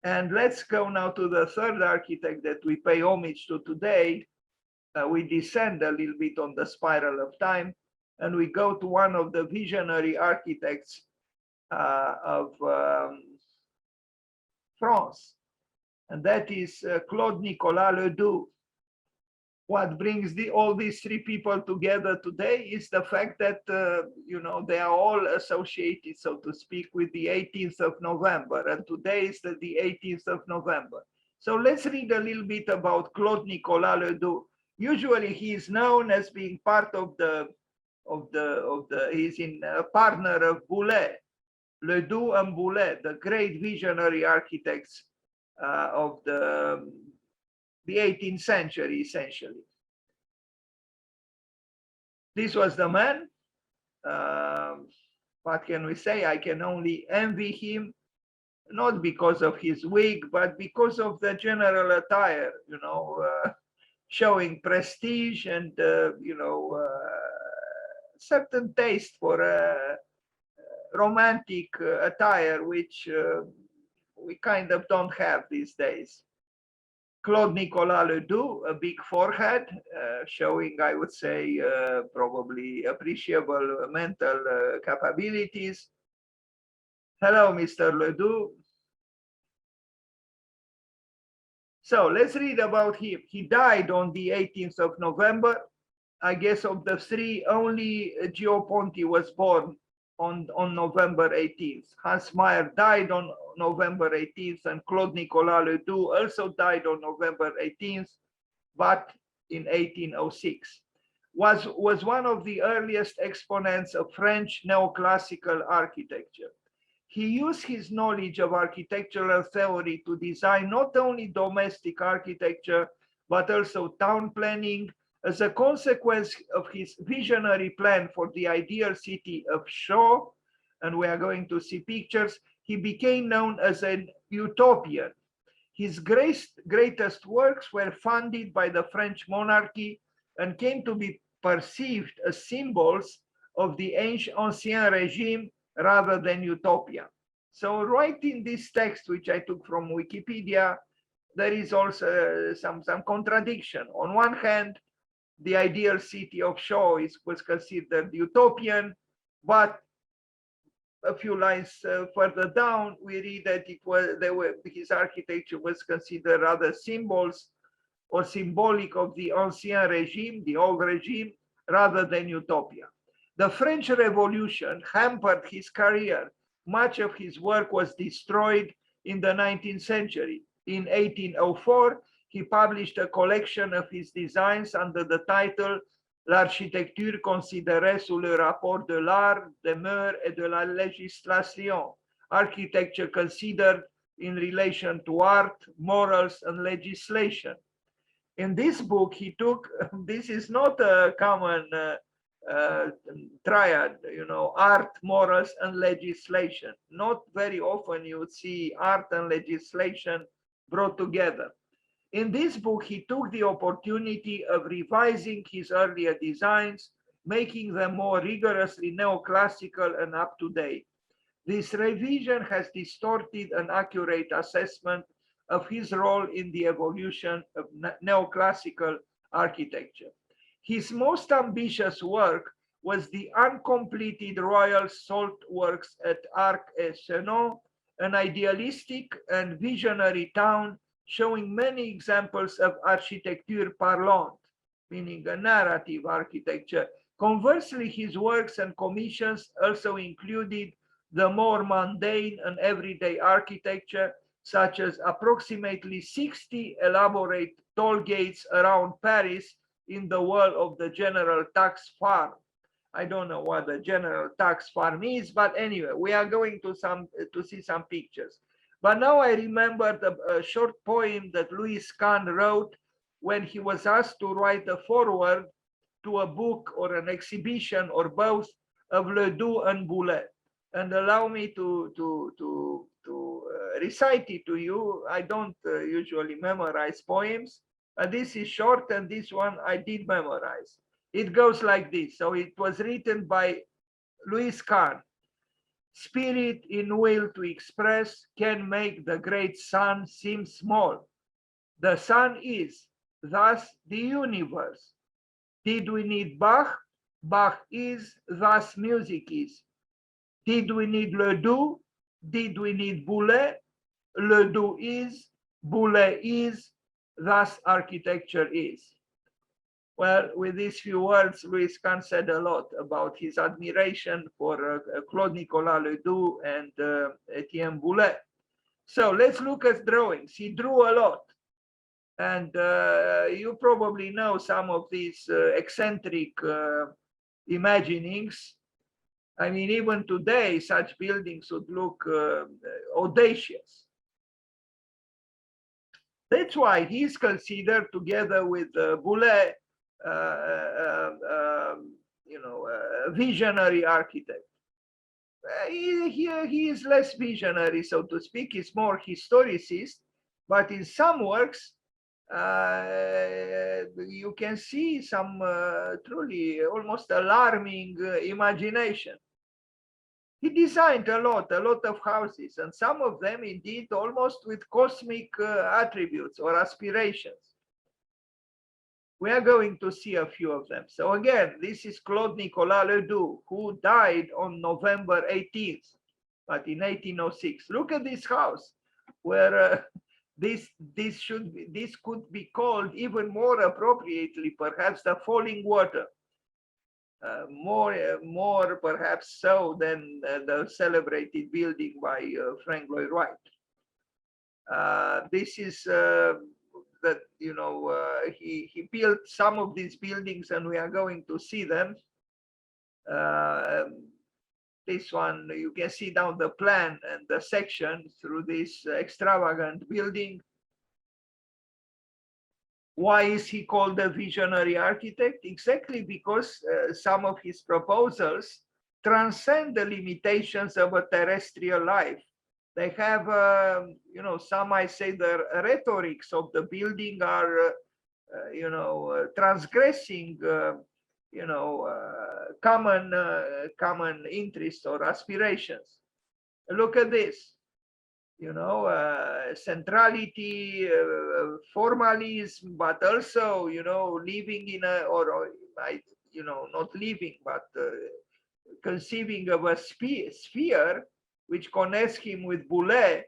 And let's go now to the third architect that we pay homage to today. We descend a little bit on the spiral of time, and we go to one of the visionary architects of France, and that is Claude Nicolas Ledoux. What brings all these three people together today is the fact that they are all associated, so to speak, with the 18th of November, and today is the 18th of November. So let's read a little bit about Claude Nicolas Ledoux. Usually he is known as being part of he's in a partner of Boulez, Ledoux and Boulez, the great visionary architects of the 18th century, essentially. This was the man. What can we say? I can only envy him, not because of his wig, but because of the general attire, showing prestige and, certain taste for romantic attire, which we kind of don't have these days. Claude Nicolas Ledoux, a big forehead, showing, I would say, probably appreciable mental capabilities. Hello, Mr. Ledoux. So let's read about him. He died on the 18th of November. I guess of the three, only Gio Ponti was born on November 18th. Hans Meyer died on November 18th, and Claude Nicolas Ledoux also died on November 18th, but in 1806. Was one of the earliest exponents of French neoclassical architecture. He used his knowledge of architectural theory to design not only domestic architecture, but also town planning. As a consequence of his visionary plan for the ideal city of Chaux, and we are going to see pictures, he became known as an utopian. His greatest works were funded by the French monarchy and came to be perceived as symbols of the ancien regime rather than utopia. So right in this text, which I took from Wikipedia, there is also some contradiction. On one hand, the ideal city of Chaux was considered utopian, but a few lines further down, we read that his architecture was considered rather symbols or symbolic of the ancien regime, the old regime, rather than utopia. The French Revolution hampered his career. Much of his work was destroyed in the 19th century. In 1804, he published a collection of his designs under the title L'architecture considérée sous le rapport de l'art, des mœurs et de la législation. Architecture considered in relation to art, morals, and legislation. In this book, he took, this is not a common triad, art, morals, and legislation. Not very often you would see art and legislation brought together. In this book, he took the opportunity of revising his earlier designs, making them more rigorously neoclassical and up-to-date. This revision has distorted an accurate assessment of his role in the evolution of neoclassical architecture. His most ambitious work was the uncompleted Royal Saltworks at Arc-et-Chanon, an idealistic and visionary town showing many examples of architecture parlante, meaning a narrative architecture. Conversely, his works and commissions also included the more mundane and everyday architecture, such as approximately 60 elaborate toll gates around Paris in the world of the General Tax Farm. I don't know what the General Tax Farm is, but anyway, we are going to see some pictures. But now I remembered a short poem that Louis Kahn wrote when he was asked to write a foreword to a book or an exhibition or both of Ledoux and Boulez. And allow me to recite it to you. I don't usually memorize poems, but this is short and this one I did memorize. It goes like this. So it was written by Louis Kahn. Spirit in will to express can make the great sun seem small. The sun is, thus the universe. Did we need Bach? Bach is, thus music is. Did we need Ledoux? Did we need Boulez? Ledoux is, Boulez is, thus architecture is. Well, with these few words, Louis Kahn said a lot about his admiration for Claude Nicolas Ledoux and Etienne Boulez. So let's look at drawings. He drew a lot. And you probably know some of these eccentric imaginings. I mean, even today, such buildings would look audacious. That's why he's considered, together with Boulez, a visionary architect. He is less visionary, so to speak. He's more historicist, but in some works, you can see some truly almost alarming imagination. He designed a lot of houses, and some of them indeed almost with cosmic attributes or aspirations. We are going to see a few of them. So again, this is Claude Nicolas Ledoux, who died on November 18th, but in 1806. Look at this house, where this could be called even more appropriately, perhaps the falling water. More perhaps so than the celebrated building by Frank Lloyd Wright. This is that, he built some of these buildings, and we are going to see them. This one, you can see down the plan and the section through this extravagant building. Why is he called a visionary architect? Exactly because some of his proposals transcend the limitations of a terrestrial life. They have, some might say the rhetorics of the building are, transgressing, common interests or aspirations. Look at this. Centrality, formalism, but also, living in a, or not living, but conceiving of a sphere which connects him with Boulez.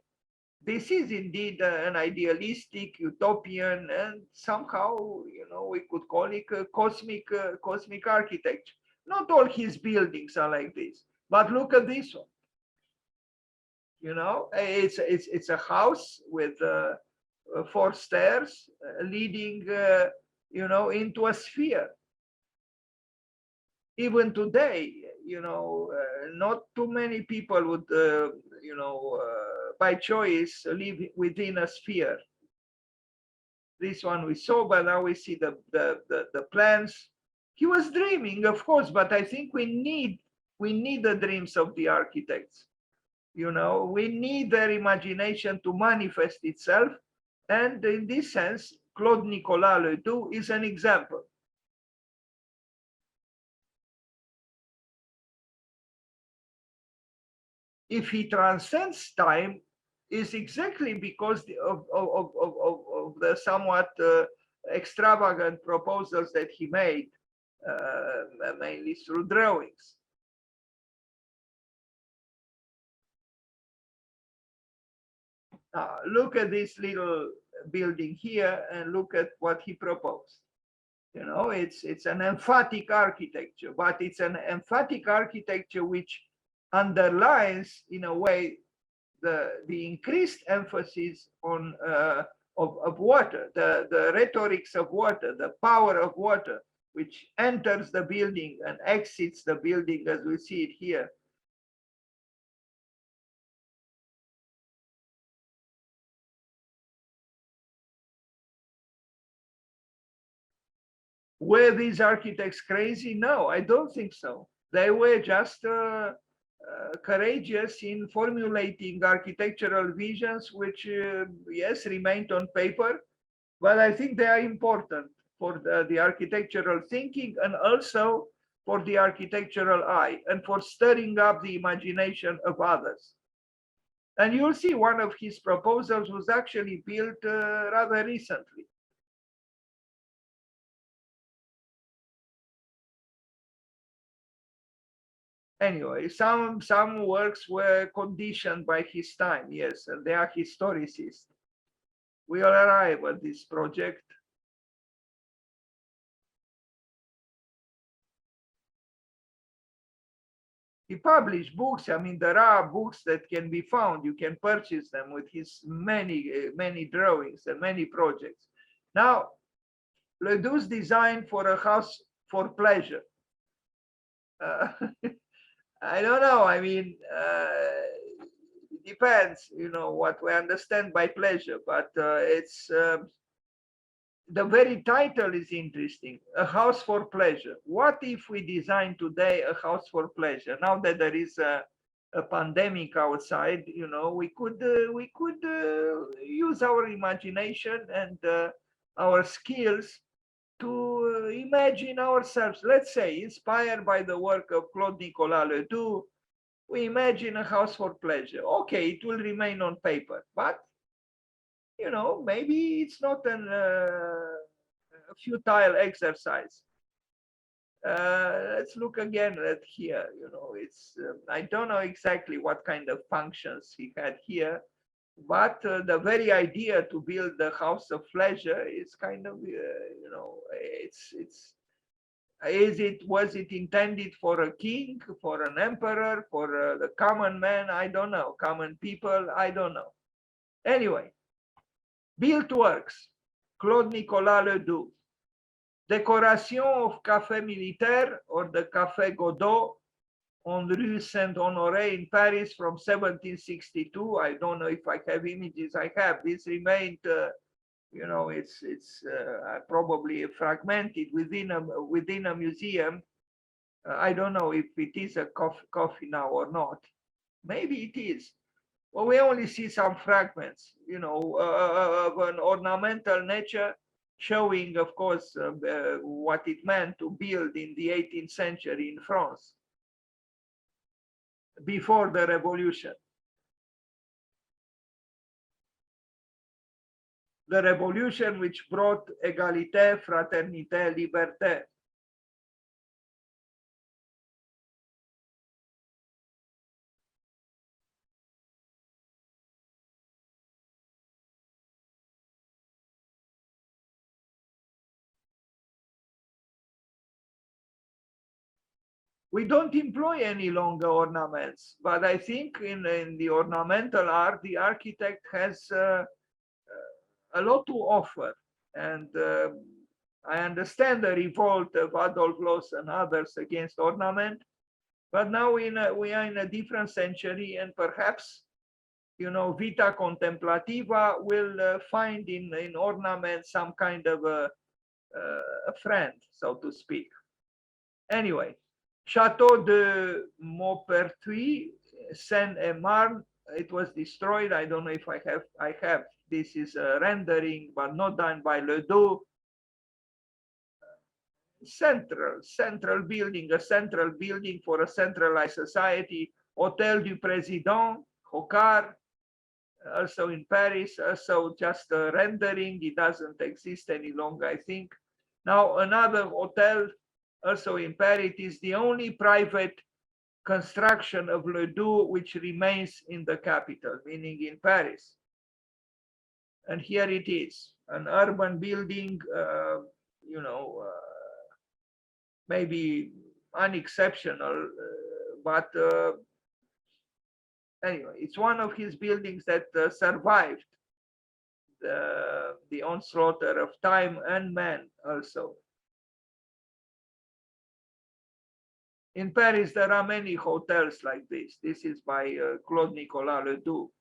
This is indeed an idealistic, utopian, and somehow, we could call it a cosmic architecture. Not all his buildings are like this, but look at this one. It's a house with 4 stairs leading, into a sphere. Even today, not too many people would, by choice, live within a sphere. This one we saw, but now we see the plans. He was dreaming, of course, but I think we need the dreams of the architects. We need their imagination to manifest itself. And in this sense, Claude Nicolas Ledoux is an example. If he transcends time, is exactly because of the somewhat extravagant proposals that he made, mainly through drawings. Look at this little building here and look at what he proposed. It's an emphatic architecture, but it's an emphatic architecture which underlines, in a way, the increased emphasis on of water, the rhetorics of water, the power of water, which enters the building and exits the building, as we see it here. Were these architects crazy? No, I don't think so. They were just courageous in formulating architectural visions, which, yes, remained on paper, but I think they are important for the architectural thinking, and also for the architectural eye and for stirring up the imagination of others. And you'll see one of his proposals was actually built rather recently. Anyway, some works were conditioned by his time, yes, and they are historicists. We will arrive at this project. He published books. I mean, there are books that can be found. You can purchase them with his many drawings and many projects. Now, Ledoux designed for a house for pleasure. I don't know. I mean, it depends, you know, what we understand by pleasure, but it's the very title is interesting. A house for pleasure. What if we design today a house for pleasure? Now that there is a pandemic outside, you know, we could use our imagination and our skills to imagine ourselves, let's say, inspired by the work of Claude Nicolas Ledoux. We imagine a house for pleasure. Okay, it will remain on paper, but you know, maybe it's not a futile exercise. Let's look again at here. You know, it's I don't know exactly what kind of functions he had here, but the very idea to build the house of pleasure is kind of you know, was it intended for a king, for an emperor, for the common man? I don't know. Common people? I don't know. Anyway, built works. Claude Nicolas Ledoux. Décoration of Café Militaire or the Café Godot on Rue Saint-Honoré in Paris from 1762. I don't know if I have images. I have. This remained, you know, it's probably fragmented within a museum. I don't know if it is a coffee now or not. Maybe it is. Well, we only see some fragments, you know, of an ornamental nature, showing, of course, what it meant to build in the 18th century in France, before the revolution. The revolution which brought égalité, fraternité, liberté. We don't employ any longer ornaments, but I think in the ornamental art, the architect has a lot to offer. And I understand the revolt of Adolf Loos and others against ornament, but now we are in a different century, and perhaps, you know, vita contemplativa will find in ornament some kind of a friend, so to speak. Anyway, Chateau de Maupertuis, Seine-et-Marne, it was destroyed. I don't know if I have. This is a rendering, but not done by Ledoux. Central building, a central building for a centralized society. Hôtel du Président, Hoccar, also in Paris, also just a rendering. It doesn't exist any longer, I think. Now another hotel, also in Paris. It is the only private construction of Ledoux which remains in the capital, meaning in Paris. And here it is, an urban building, you know, maybe unexceptional, but anyway, it's one of his buildings that survived the onslaught of time and man also. In Paris, there are many hotels like this. This is by Claude Nicolas Ledoux.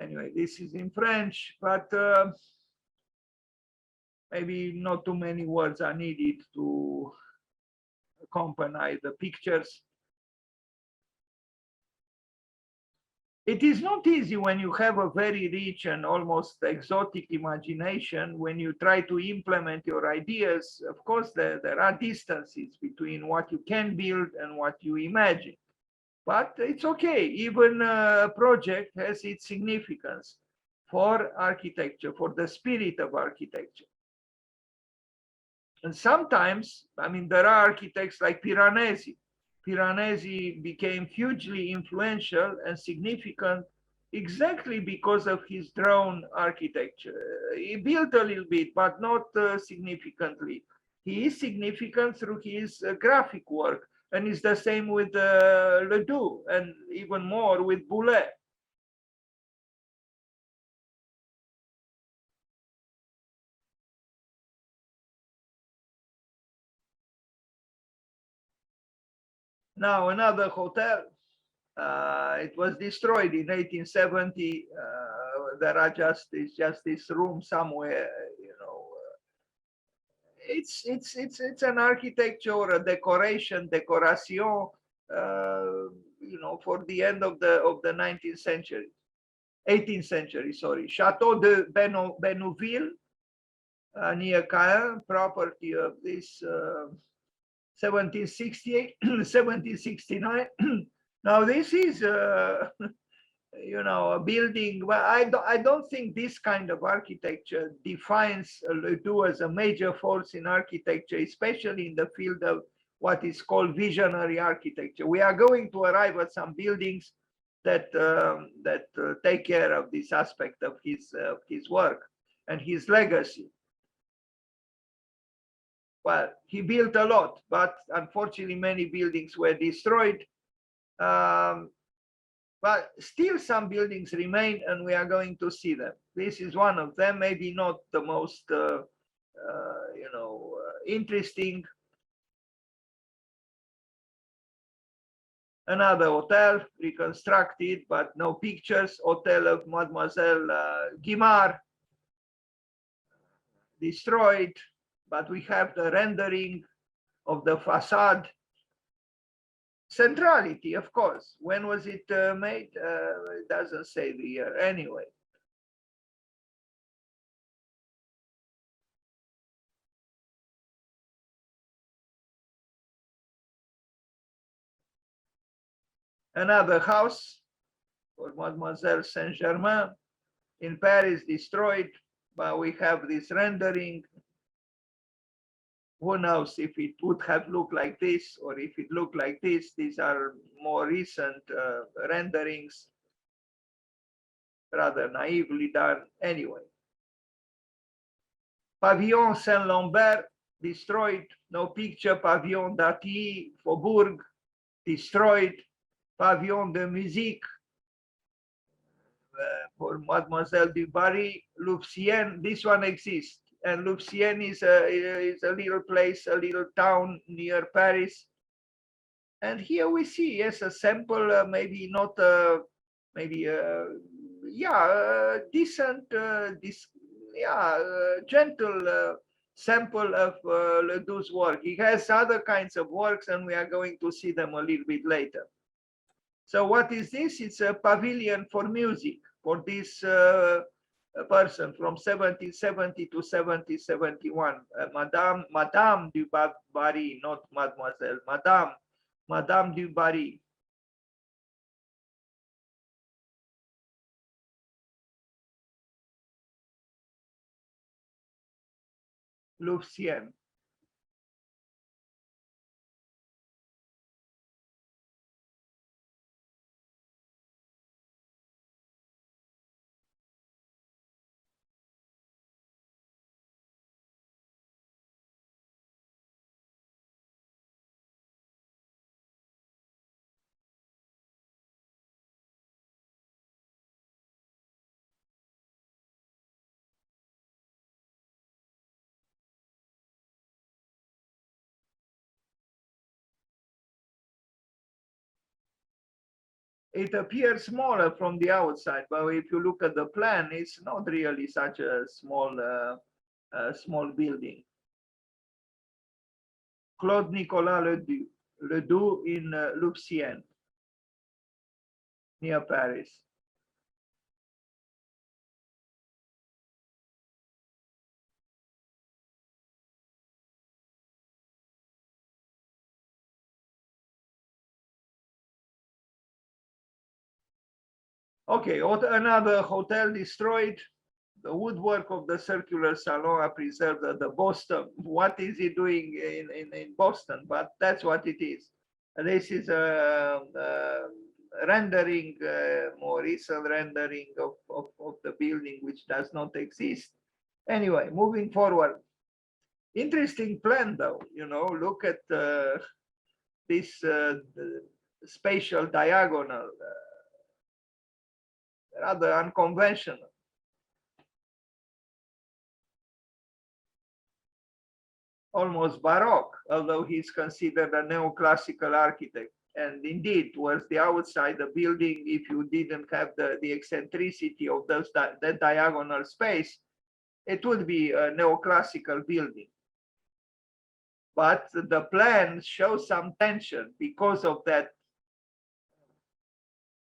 Anyway, this is in French, but maybe not too many words are needed to accompany the pictures. It is not easy when you have a very rich and almost exotic imagination, when you try to implement your ideas. Of course, there are distances between what you can build and what you imagine. But it's okay. Even a project has its significance for architecture, for the spirit of architecture. And sometimes, I mean, there are architects like Piranesi. Piranesi became hugely influential and significant exactly because of his drone architecture. He built a little bit, but not significantly. He is significant through his graphic work, and it's the same with Ledoux, and even more with Boulet. Now another hotel. It was destroyed in 1870. There are just this room somewhere, you know. It's an architecture or a decoration, you know, for the end of the 19th century, 18th century. Sorry, Chateau de Benouville, near Caen, property of this 1768, 1769. Now this is you know, a building. Well, I don't think this kind of architecture defines Ledoux as a major force in architecture, especially in the field of what is called visionary architecture. We are going to arrive at some buildings that take care of this aspect of his work and his legacy. Well, he built a lot, but unfortunately many buildings were destroyed. But still some buildings remain, and we are going to see them. This is one of them, maybe not the most you know, interesting. Another hotel reconstructed, but no pictures. Hotel of Mademoiselle Guimard, destroyed, but we have the rendering of the facade. Centrality, of course. When was it made? It doesn't say the year anyway. Another house for Mademoiselle Saint-Germain in Paris, destroyed, but we have this rendering. Who knows if it would have looked like this or if it looked like this. These are more recent renderings, rather naively done anyway. Pavillon Saint-Lambert, destroyed, no picture. Pavillon d'Arty, Faubourg, destroyed. Pavillon de Musique for Mademoiselle du Barry. Louvciennes, this one exists. And Louvciennes is a little place, a little town near Paris. And here we see, yes, a sample, maybe not, maybe, yeah, decent, gentle sample of Ledoux's work. He has other kinds of works, and we are going to see them a little bit later. So what is this? It's a pavilion for music for this person from 1770 to 1771. Madame du Barry, not Mademoiselle, Madame du Barry. Louvciennes. it appears smaller from the outside, but if you look at the plan, it's not really such a small building. Claude Nicolas Ledoux in Louvciennes, near Paris. Okay, another hotel destroyed. The woodwork of the circular salon are preserved at the Boston. What is he doing in Boston? But that's what it is. This is a rendering, more recent rendering of the building, which does not exist. Anyway, moving forward. Interesting plan, though. You know, look at this spatial diagonal, rather unconventional. Almost Baroque, although he's considered a neoclassical architect. And indeed, towards the outside, the building, if you didn't have the eccentricity of that diagonal space, it would be a neoclassical building. But the plan shows some tension because of that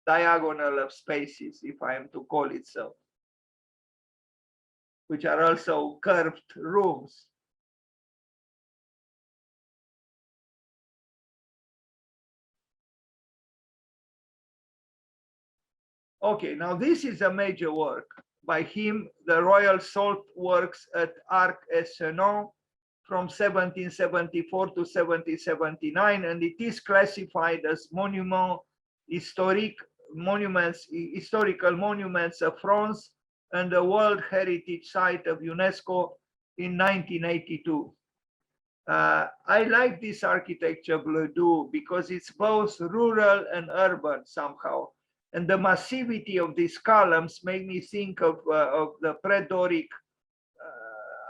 diagonal of spaces, if I am to call it so, which are also curved rooms. Okay, now this is a major work by him, the Royal Saltworks at Arc-et-Senans from 1774 to 1779, and it is classified as historical monuments of France and a World Heritage Site of UNESCO in 1982. I like this architecture of Ledoux because it's both rural and urban somehow. And the massivity of these columns make me think of the pre-Doric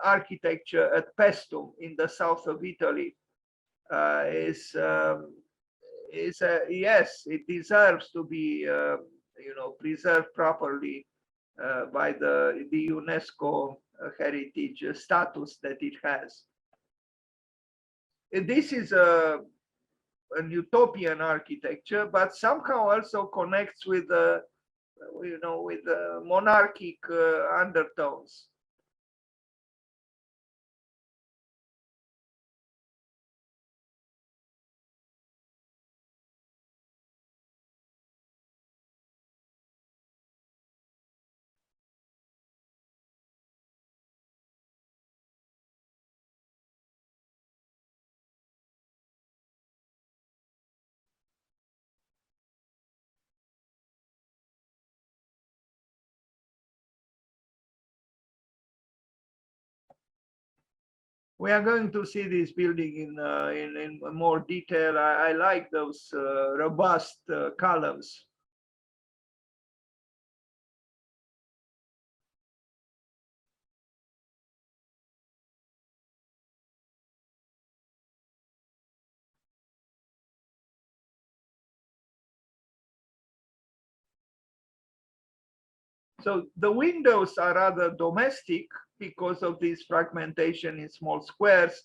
architecture at Paestum in the south of Italy. Yes, it deserves to be preserved properly by the UNESCO heritage status that it has. This is an utopian architecture, but somehow also connects with with monarchic undertones. We are going to see this building in more detail. I like those robust columns. So the windows are rather domestic because of this fragmentation in small squares,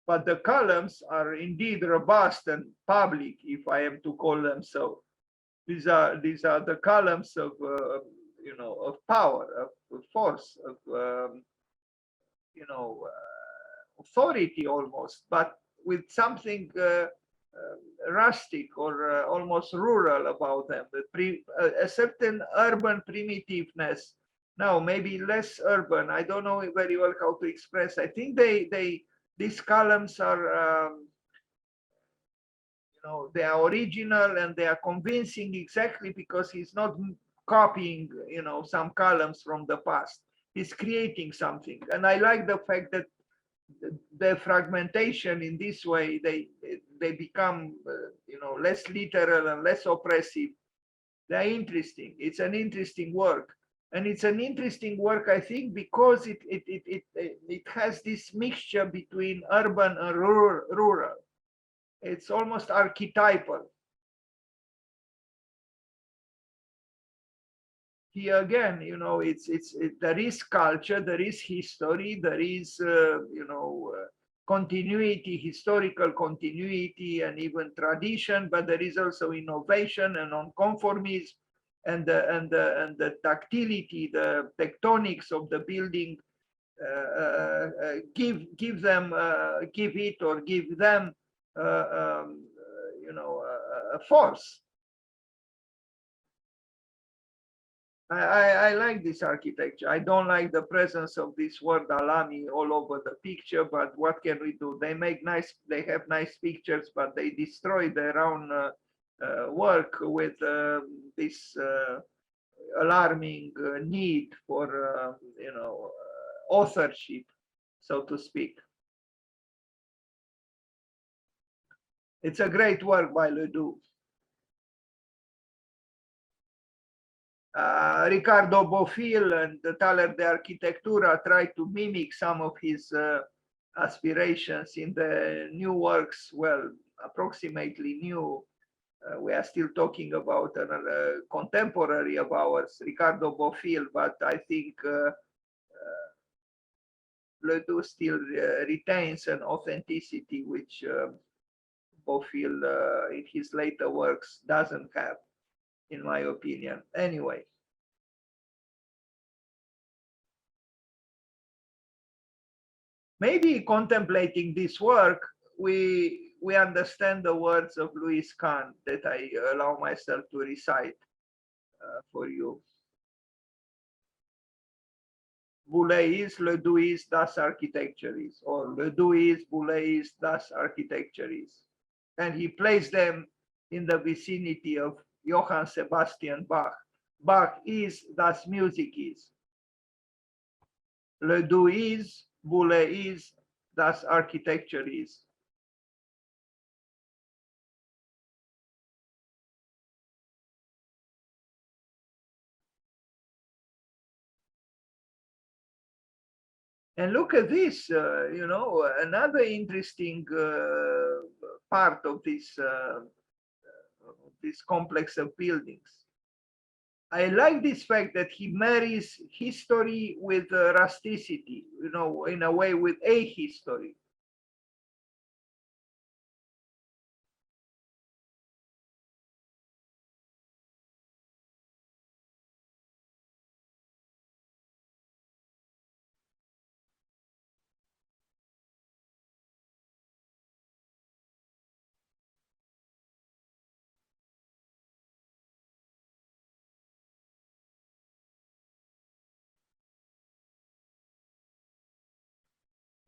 but the columns are indeed robust and public, if I am to call them so. These are the columns of of power, of force, of authority almost, but with something rustic or almost rural about them. A certain urban primitiveness. No, maybe less urban. I don't know very well how to express. I think these columns are they are original and they are convincing exactly because he's not copying some columns from the past. He's creating something, and I like the fact that the fragmentation in this way they become less literal and less oppressive. They're interesting. It's an interesting work, and it's an interesting work, I think, because it has this mixture between urban and rural. It's almost archetypal. here again, you know, there is culture, there is history, there is continuity, historical continuity, and even tradition, but there is also innovation and non-conformism, and the tactility, the tectonics of the building give it or give them a force. I like this architecture. I don't like the presence of this word alami all over the picture, but what can we do? They have nice pictures, but they destroy their own work with this alarming need for, authorship, so to speak. It's a great work by Ledoux. Ricardo Bofill and the Thaler de Architectura tried to mimic some of his aspirations in the new works, well, approximately new. We are still talking about a contemporary of ours, Ricardo Bofill, but I think Ledoux still retains an authenticity which Bofill in his later works doesn't have, in my opinion. Anyway. Maybe contemplating this work, we understand the words of Louis Kahn that I allow myself to recite for you. Boulez is, Ledoux is, das Architecture is, or Ledoux is, Boulez is, das Architecture is. And he placed them in the vicinity of Johann Sebastian Bach. Bach is, das music is. Ledoux is, Boulez is, das Architecture is. And look at this, another interesting part of this complex of buildings. I like this fact that he marries history with rusticity, in a way with a history.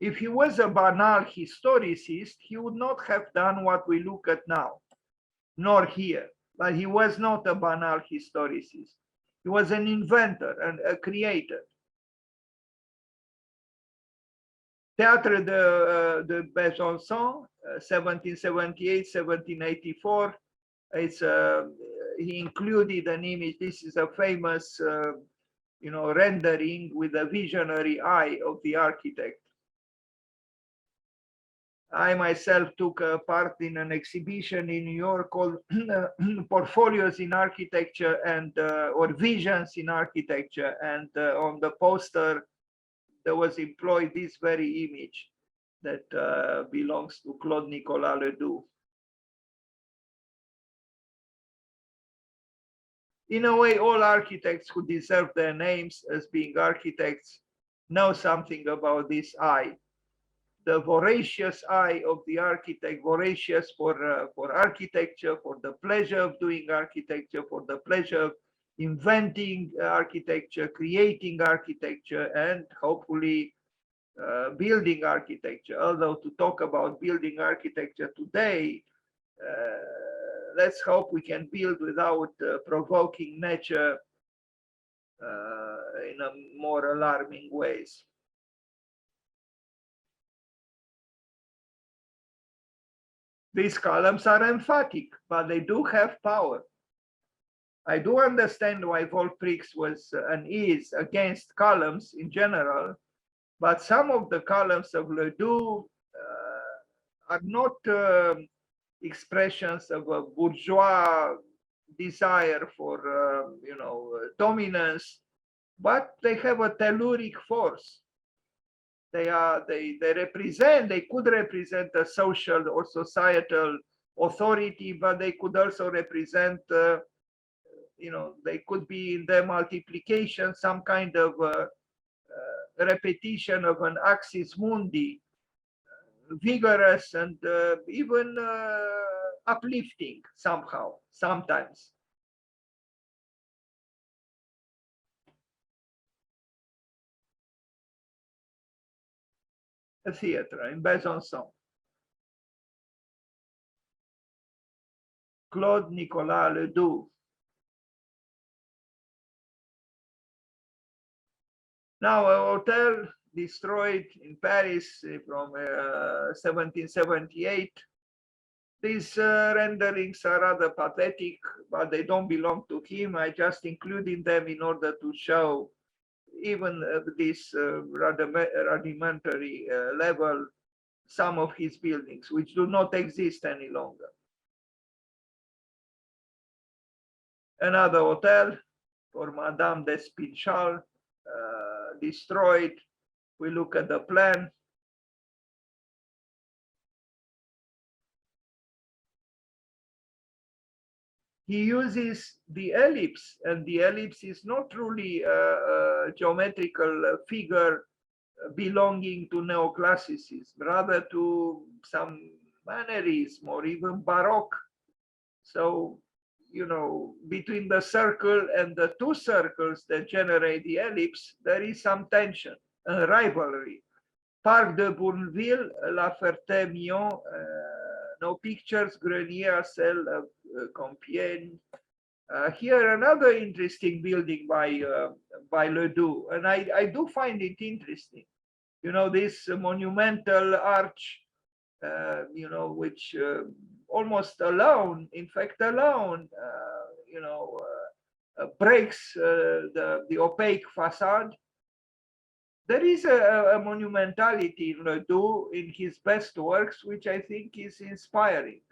If he was a banal historicist, he would not have done what we look at now, nor here. But he was not a banal historicist. He was an inventor and a creator. Théâtre de Besançon, 1778-1784. He included an image. This is a famous, rendering with a visionary eye of the architect. I myself took part in an exhibition in New York called Portfolios in Architecture and or Visions in Architecture, and on the poster there was employed this very image that belongs to Claude Nicolas Ledoux. In a way, all architects who deserve their names as being architects know something about this eye. The voracious eye of the architect, voracious for architecture, for the pleasure of doing architecture, for the pleasure of inventing architecture, creating architecture, and hopefully building architecture. Although to talk about building architecture today, let's hope we can build without provoking nature in a more alarming ways. These columns are emphatic, but they do have power. I do understand why Volprix was and is against columns in general, but some of the columns of Ledoux are not expressions of a bourgeois desire for, dominance, but they have a telluric force. They could represent a social or societal authority, but they could also represent, they could be in their multiplication, some kind of repetition of an axis mundi, vigorous and even uplifting somehow, sometimes. A theater in Besançon. Claude Nicolas Ledoux. Now a hotel destroyed in Paris from 1778. These renderings are rather pathetic, but they don't belong to him. I just included them in order to show even this rudimentary level, some of his buildings, which do not exist any longer. Another hotel for Madame d'Espinchal, destroyed. We look at the plan. He uses the ellipse, and the ellipse is not truly a geometrical figure belonging to neoclassicism, rather to some mannerism or even Baroque. So, between the circle and the two circles that generate the ellipse, there is some tension, a rivalry. Parc de Bourneville, La Ferté-Milon, no pictures, Grenier, Celle of Compiègne. Here, another interesting building by Ledoux, and I do find it interesting. This monumental arch, which almost alone, in fact, alone, breaks the opaque facade. There is a monumentality in Ledoux in his best works, which I think is inspiring.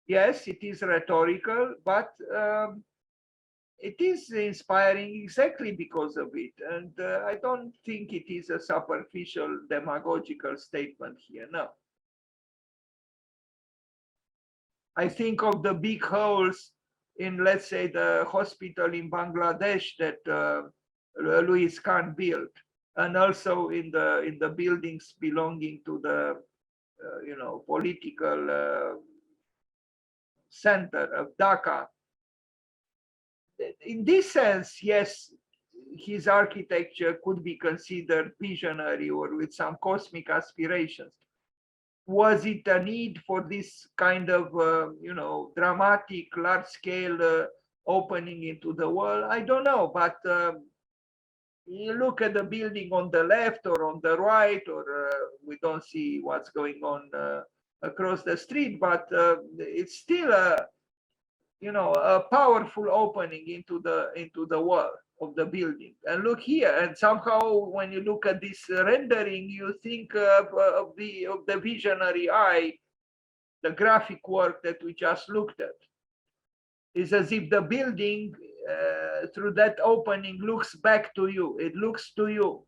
Yes, it is rhetorical, but it is inspiring exactly because of it. And I don't think it is a superficial demagogical statement here, no. I think of the big holes in, let's say, the hospital in Bangladesh that Louis Kahn built, and also in the buildings belonging to the political center of Dhaka. In this sense, yes, his architecture could be considered visionary or with some cosmic aspirations. Was it a need for this kind of, dramatic, large-scale opening into the world? I don't know, but you look at the building on the left or on the right, or we don't see what's going on across the street, but it's still a powerful opening into the wall of the building. And look here, and somehow when you look at this rendering, you think of the visionary eye, the graphic work that we just looked at. It's as if the building through that opening looks back to you. It looks to you.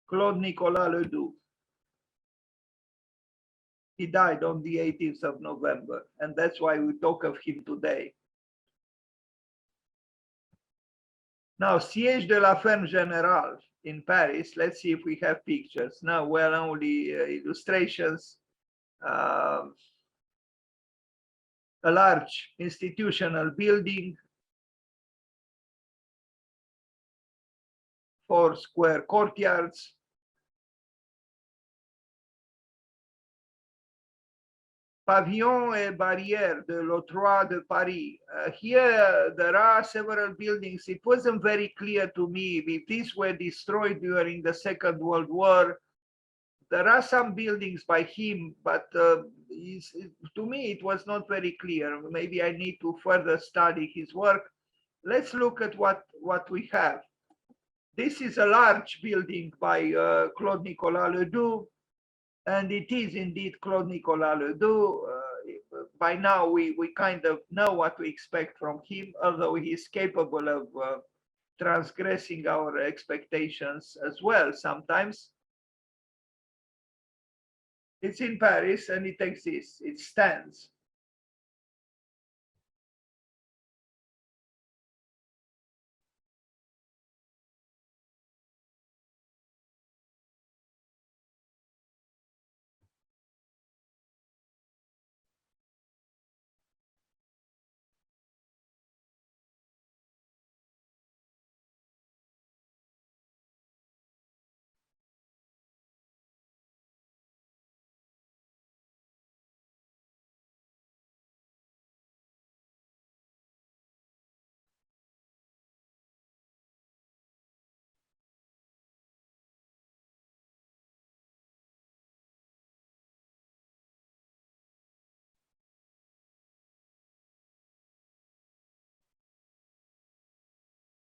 Claude Nicolas Ledoux. He died on the 18th of November, and that's why we talk of him today. Now, Siège de la Ferme Générale in Paris. Let's see if we have pictures. Now, well, only illustrations. A large institutional building, 4 square courtyards. Pavillon et barrière de l'Octroi de Paris. Here there are several buildings. It wasn't very clear to me if these were destroyed during the Second World War. There are some buildings by him, but to me it was not very clear. Maybe I need to further study his work. Let's look at what we have. This is a large building by Claude Nicolas Ledoux, and it is indeed Claude Nicolas Ledoux. By now, we kind of know what we expect from him, although he's capable of transgressing our expectations as well sometimes. It's in Paris and it exists, it stands.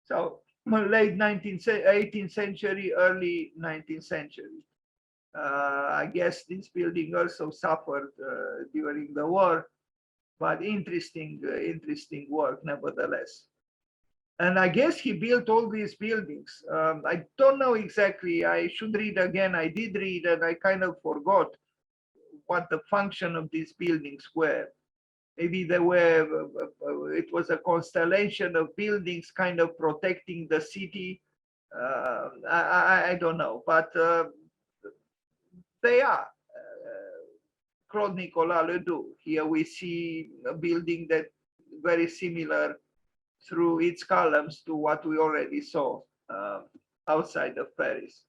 So late 18th century, early 19th century. I guess this building also suffered during the war, but interesting work nevertheless. And I guess he built all these buildings. I don't know exactly. I should read again. I did read and I kind of forgot what the function of these buildings were. Maybe they were, it was a constellation of buildings kind of protecting the city. I don't know, but they are. Claude Nicolas Ledoux. Here we see a building that very similar through its columns to what we already saw outside of Paris.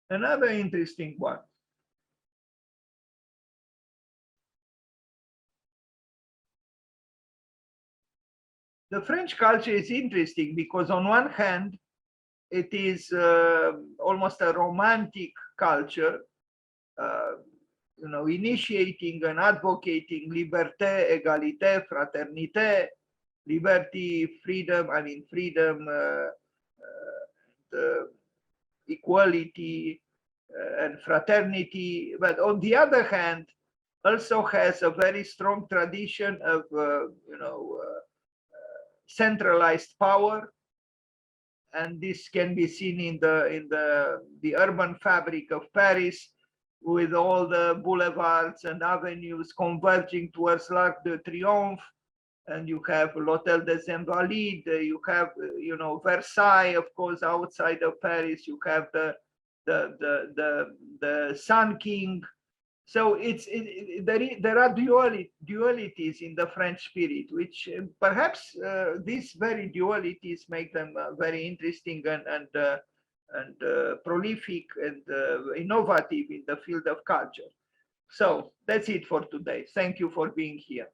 Another interesting one. The French culture is interesting because on one hand, it is almost a romantic culture, initiating and advocating liberté, égalité, fraternité, liberty, freedom, freedom, equality, and fraternity. But on the other hand, also has a very strong tradition of, centralized power, and this can be seen in the urban fabric of Paris, with all the boulevards and avenues converging towards l'Arc de Triomphe, and you have l'Hôtel des Invalides, you have Versailles, of course, outside of Paris, you have the Sun King. So there are dualities in the French spirit, which perhaps these very dualities make them very interesting and prolific and innovative in the field of culture. So that's it for today. Thank you for being here.